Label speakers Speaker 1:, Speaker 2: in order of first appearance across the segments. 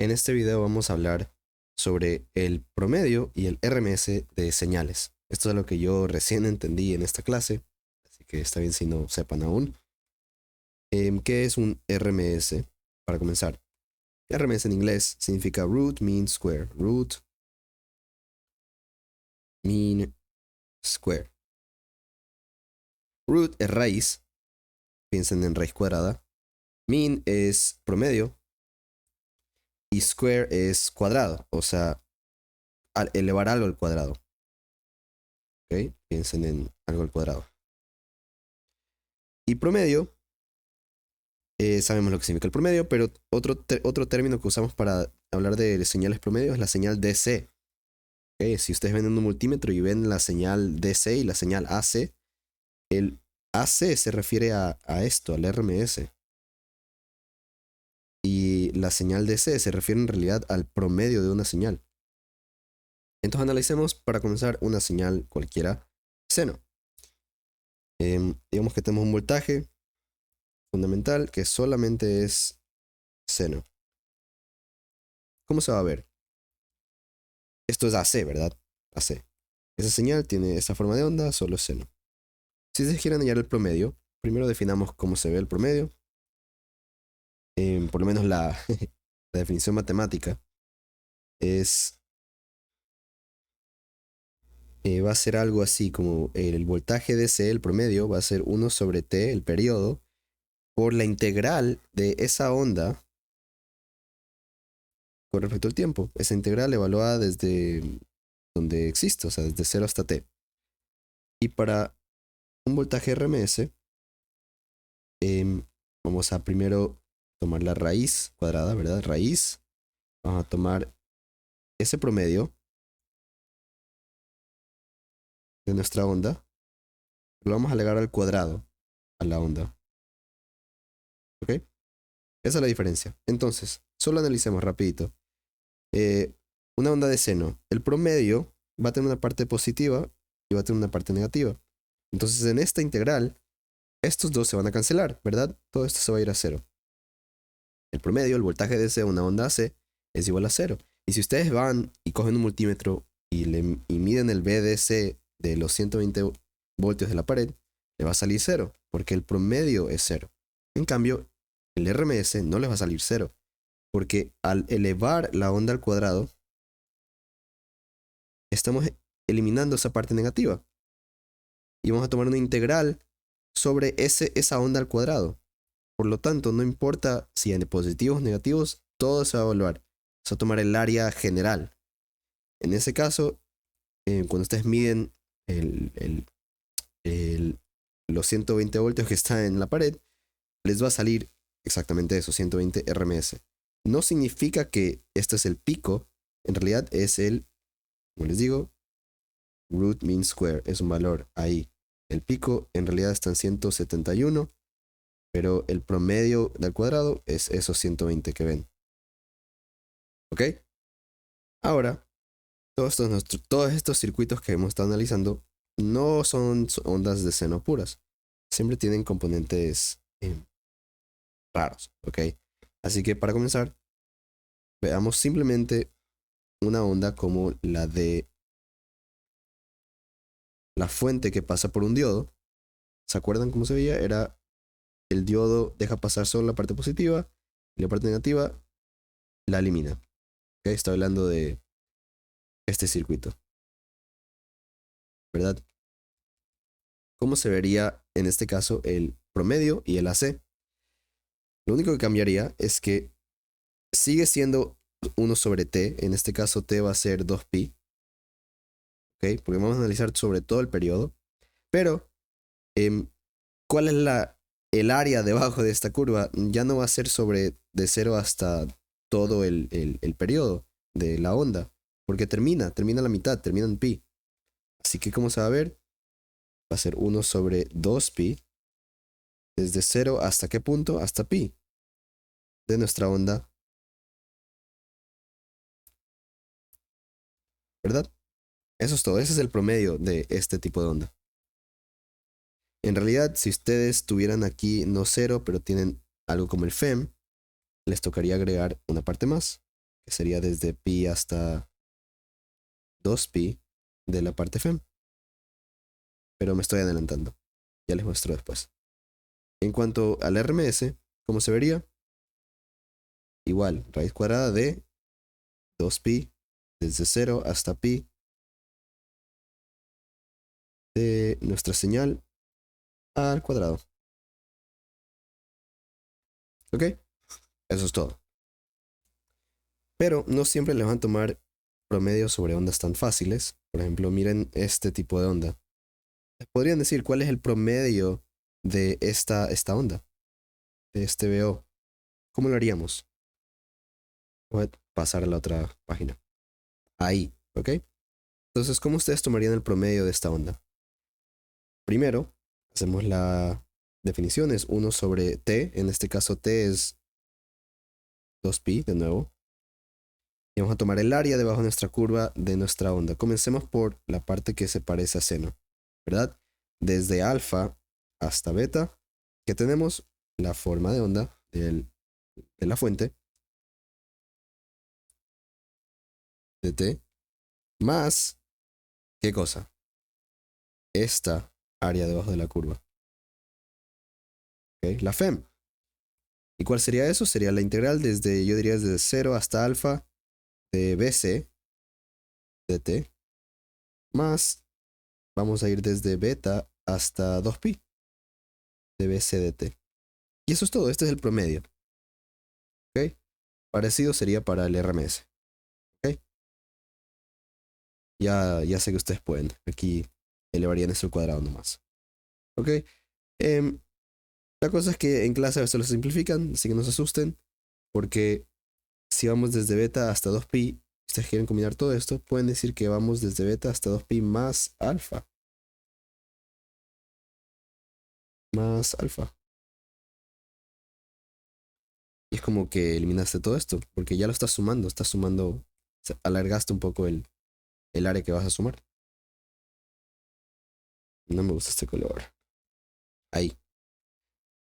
Speaker 1: En este video vamos a hablar sobre el promedio y el RMS de señales. Esto es lo que yo recién entendí en esta clase, así que está bien si no sepan aún. ¿Qué es un RMS? Para comenzar, RMS en inglés significa root mean square. Root mean square. Root es raíz, piensen en raíz cuadrada. Mean es promedio y square es cuadrado, o sea, elevar algo al cuadrado. ¿Ok? Piensen en algo al cuadrado. Y promedio, sabemos lo que significa el promedio, pero otro término que usamos para hablar de señales promedio es la señal DC. ¿Ok? Si ustedes ven en un multímetro y ven la señal DC y la señal AC, el AC se refiere a esto, al RMS. Y la señal DC se refiere en realidad al promedio de una señal. Entonces analicemos para comenzar una señal cualquiera, seno. Digamos que tenemos un voltaje fundamental que solamente es seno. ¿Cómo se va a ver? Esto es AC, ¿verdad? AC. Esa señal tiene esta forma de onda, solo es seno. Si ustedes quieren hallar el promedio, primero definamos cómo se ve el promedio. Por lo menos la definición matemática es va a ser algo así como el voltaje DC, el promedio, va a ser 1 sobre T, el periodo, por la integral de esa onda con respecto al tiempo. Esa integral evaluada desde donde existe, o sea, desde 0 hasta T. Y para un voltaje RMS, vamos a primero tomar la raíz cuadrada, ¿verdad? Raíz. Vamos a tomar ese promedio de nuestra onda. Lo vamos a agregar al cuadrado a la onda. ¿Ok? Esa es la diferencia. Entonces, solo analicemos rapidito. Una onda de seno. El promedio va a tener una parte positiva y va a tener una parte negativa. Entonces, en esta integral, estos dos se van a cancelar, ¿verdad? Todo esto se va a ir a cero. El promedio, el voltaje de una onda AC, es igual a cero. Y si ustedes van y cogen un multímetro y miden el VDC de los 120 voltios de la pared, le va a salir cero, porque el promedio es cero. En cambio, el RMS no les va a salir cero, porque al elevar la onda al cuadrado, estamos eliminando esa parte negativa. Y vamos a tomar una integral sobre esa onda al cuadrado. Por lo tanto, no importa si en positivos o negativos, todo se va a evaluar. Se va a tomar el área general. En ese caso, cuando ustedes miden los 120 voltios que está en la pared, les va a salir exactamente eso, 120 RMS. No significa que este es el pico, en realidad es como les digo, root mean square, es un valor ahí. El pico en realidad está en 171, pero el promedio del cuadrado es esos 120 que ven. ¿Ok? Ahora, todos estos circuitos que hemos estado analizando no son ondas de seno puras. Siempre tienen componentes raros, ¿ok? Así que para comenzar, veamos simplemente una onda como la de la fuente que pasa por un diodo. ¿Se acuerdan cómo se veía? Era el diodo deja pasar solo la parte positiva y la parte negativa la elimina. ¿Ok? Estoy hablando de este circuito, ¿verdad? ¿Cómo se vería en este caso el promedio y el AC? Lo único que cambiaría es que sigue siendo 1 sobre T. En este caso T va a ser 2pi. ¿Ok? Porque vamos a analizar sobre todo el periodo. Pero, ¿cuál es el área debajo de esta curva? Ya no va a ser sobre de 0 hasta todo el periodo de la onda. Porque termina la mitad, termina en pi. Así que, ¿cómo se va a ver? Va a ser 1 sobre 2pi. ¿Desde 0 hasta qué punto? Hasta pi de nuestra onda, ¿verdad? Eso es todo, ese es el promedio de este tipo de onda. En realidad, si ustedes tuvieran aquí no cero, pero tienen algo como el FEM, les tocaría agregar una parte más. que sería desde pi hasta 2pi de la parte fem. Pero me estoy adelantando. Ya les muestro después. En cuanto al RMS, ¿cómo se vería? Igual, raíz cuadrada de 2pi desde 0 hasta pi de nuestra señal al cuadrado. ¿Ok? Eso es todo. Pero no siempre les van a tomar promedios sobre ondas tan fáciles. Por ejemplo, miren este tipo de onda. Les podrían decir cuál es el promedio de esta onda, de este BO. ¿Cómo lo haríamos? Voy a pasar a la otra página. Ahí, ¿ok? Entonces, ¿cómo ustedes tomarían el promedio de esta onda? Primero, hacemos la definición, es 1 sobre t. En este caso, t es 2pi, de nuevo. Y vamos a tomar el área debajo de nuestra curva de nuestra onda. Comencemos por la parte que se parece a seno, ¿verdad? Desde alfa hasta beta, que tenemos la forma de onda de la fuente de t, más, ¿qué cosa? Esta área debajo de la curva. ¿Ok? La FEM. ¿Y cuál sería eso? Sería la integral desde, yo diría, desde 0 hasta alfa de BC de t, más, vamos a ir desde beta hasta 2pi de BC de t. Y eso es todo, este es el promedio. ¿Ok? Parecido sería para el RMS. ¿Ok? Ya sé que ustedes pueden. Aquí elevarían esto al cuadrado nomás. ¿Ok? Em, la cosa es que en clase a veces lo simplifican, así que no se asusten, porque si vamos desde beta hasta 2pi, ustedes quieren combinar todo esto, pueden decir que vamos desde beta hasta 2pi más alfa. Más alfa. Y es como que eliminaste todo esto, porque ya lo estás sumando, alargaste un poco el área que vas a sumar. No me gusta este color. Ahí.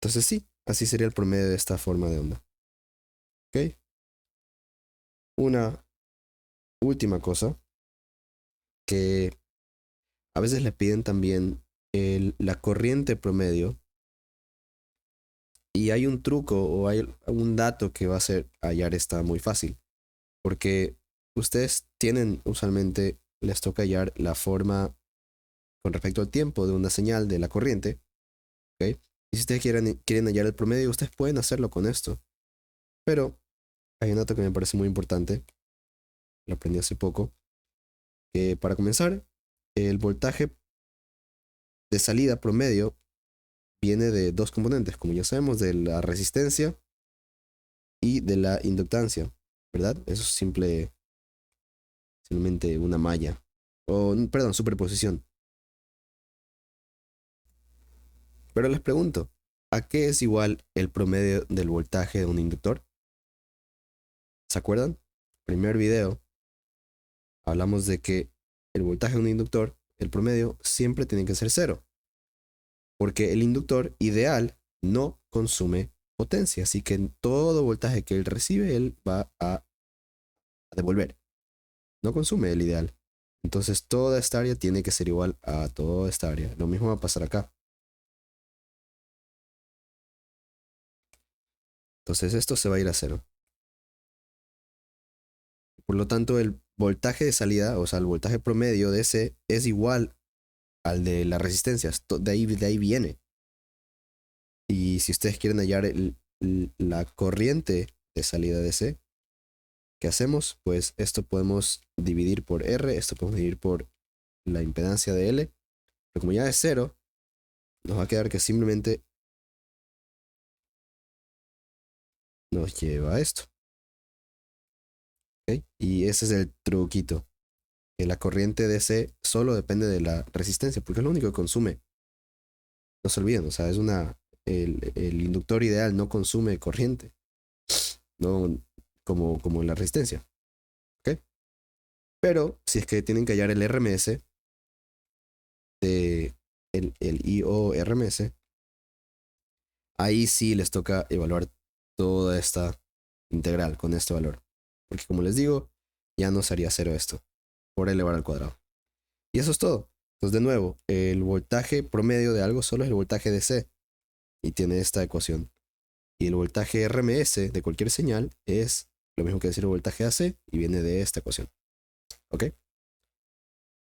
Speaker 1: Entonces sí, así sería el promedio de esta forma de onda. ¿Ok? Una última cosa que a veces le piden también la corriente promedio. Y hay un truco o hay un dato que va a hacer hallar esta muy fácil. Porque ustedes tienen usualmente, les toca hallar la forma con respecto al tiempo de una señal de la corriente. ¿Ok? Y si ustedes quieren hallar el promedio, ustedes pueden hacerlo con esto. Pero hay un dato que me parece muy importante. Lo aprendí hace poco. Que para comenzar, el voltaje de salida promedio viene de dos componentes, como ya sabemos, de la resistencia y de la inductancia, ¿verdad? Eso es simplemente una malla. O, perdón, superposición. Pero les pregunto, ¿a qué es igual el promedio del voltaje de un inductor? ¿Se acuerdan? Primer video, hablamos de que el voltaje de un inductor, el promedio, siempre tiene que ser cero. Porque el inductor ideal no consume potencia. Así que en todo voltaje que él recibe, él va a devolver. No consume el ideal. Entonces toda esta área tiene que ser igual a toda esta área. Lo mismo va a pasar acá. Entonces esto se va a ir a cero. Por lo tanto, el voltaje de salida, o sea, el voltaje promedio de ese es igual al de las resistencias. De ahí viene. Y si ustedes quieren hallar la corriente de salida de ese, ¿qué hacemos? Pues esto podemos dividir por R, esto podemos dividir por la impedancia de L. Pero como ya es cero, nos va a quedar que simplemente nos lleva a esto. ¿Ok? Y ese es el truquito. Que la corriente DC solo depende de la resistencia, porque es lo único que consume. No se olviden, o sea, el inductor ideal no consume corriente, no como la resistencia. ¿Ok? Pero si es que tienen que hallar el RMS, el IO-RMS, ahí sí les toca evaluar toda esta integral con este valor. porque como les digo, ya nos haría cero esto, por elevar al cuadrado. Y eso es todo. Entonces, de nuevo, el voltaje promedio de algo solo es el voltaje DC, y tiene esta ecuación. Y el voltaje RMS de cualquier señal es lo mismo que decir el voltaje AC, y viene de esta ecuación. ¿Ok?